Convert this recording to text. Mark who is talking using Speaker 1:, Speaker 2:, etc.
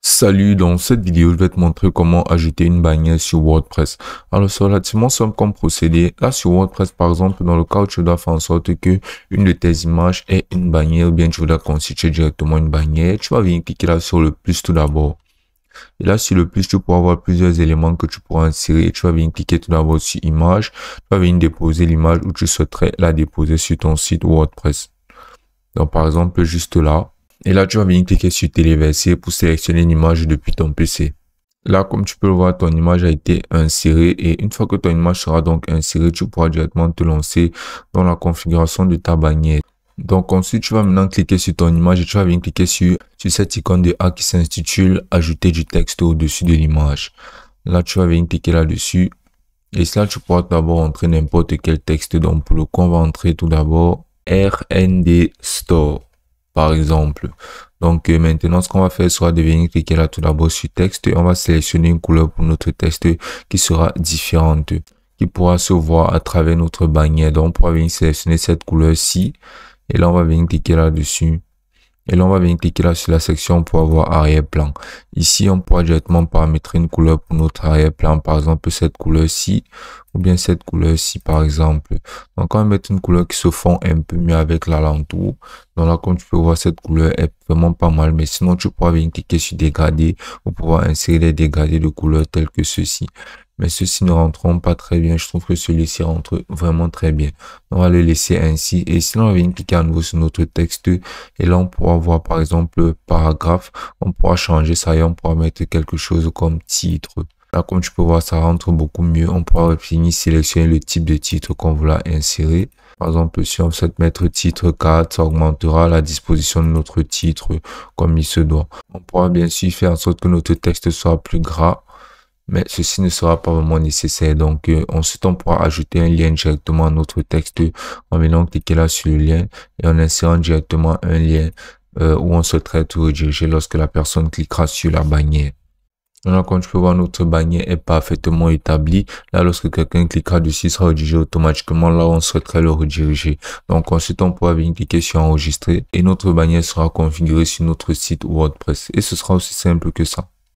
Speaker 1: Salut, dans cette vidéo, je vais te montrer comment ajouter une bannière sur WordPress. Alors, c'est relativement simple comme procédé. Là, sur WordPress, par exemple, dans le cas où tu dois faire en sorte que une de tes images ait une bannière ou bien tu voudrais constituer directement une bannière, tu vas venir cliquer là sur le plus tout d'abord. Et là, sur le plus, tu pourras avoir plusieurs éléments que tu pourras insérer. Tu vas venir cliquer tout d'abord sur image. Tu vas venir déposer l'image où tu souhaiterais la déposer sur ton site WordPress. Donc, par exemple, juste là. Et là, tu vas venir cliquer sur téléverser pour sélectionner une image depuis ton PC. Là, comme tu peux le voir, ton image a été insérée et une fois que ton image sera donc insérée, tu pourras directement te lancer dans la configuration de ta bannière. Donc ensuite, tu vas maintenant cliquer sur ton image et tu vas venir cliquer sur cette icône de A qui s'intitule Ajouter du texte au-dessus de l'image. Là, tu vas venir cliquer là-dessus et là, tu pourras d'abord entrer n'importe quel texte. Donc pour le coup, on va entrer tout d'abord RND Store, par exemple. Donc maintenant, ce qu'on va faire sera de venir cliquer là tout d'abord sur texte et on va sélectionner une couleur pour notre texte qui sera différente, qui pourra se voir à travers notre bannière. Donc on pourra venir sélectionner cette couleur-ci et là on va venir cliquer là-dessus. Et là, on va venir cliquer là sur la section pour avoir arrière-plan. Ici, on pourra directement paramétrer une couleur pour notre arrière-plan. Par exemple, cette couleur-ci ou bien cette couleur-ci, par exemple. Donc, on va mettre une couleur qui se fond un peu mieux avec l'alentour. Donc là, comme tu peux voir, cette couleur est vraiment pas mal. Mais sinon, tu pourras venir cliquer sur dégrader pour pouvoir insérer des dégradés de couleurs tels que ceux-ci. Mais ceux-ci ne rentreront pas très bien. Je trouve que celui-ci rentre vraiment très bien. On va le laisser ainsi. Et sinon, on va venir cliquer à nouveau sur notre texte. Et là, on pourra voir, par exemple, paragraphe. On pourra changer ça et on pourra mettre quelque chose comme titre. Là, comme tu peux voir, ça rentre beaucoup mieux. On pourra finir sélectionner le type de titre qu'on voulait insérer. Par exemple, si on souhaite mettre titre 4, ça augmentera la disposition de notre titre comme il se doit. On pourra bien sûr faire en sorte que notre texte soit plus gras. Mais ceci ne sera pas vraiment nécessaire. Donc, ensuite, on pourra ajouter un lien directement à notre texte en venant cliquer là sur le lien et en insérant directement un lien où on souhaiterait être redirigé lorsque la personne cliquera sur la bannière. Là, comme tu peux voir, notre bannière est parfaitement établie. Là, lorsque quelqu'un cliquera dessus, il sera redirigé automatiquement là où on souhaiterait le rediriger. Donc, ensuite, on pourra venir cliquer sur enregistrer et notre bannière sera configurée sur notre site WordPress. Et ce sera aussi simple que ça.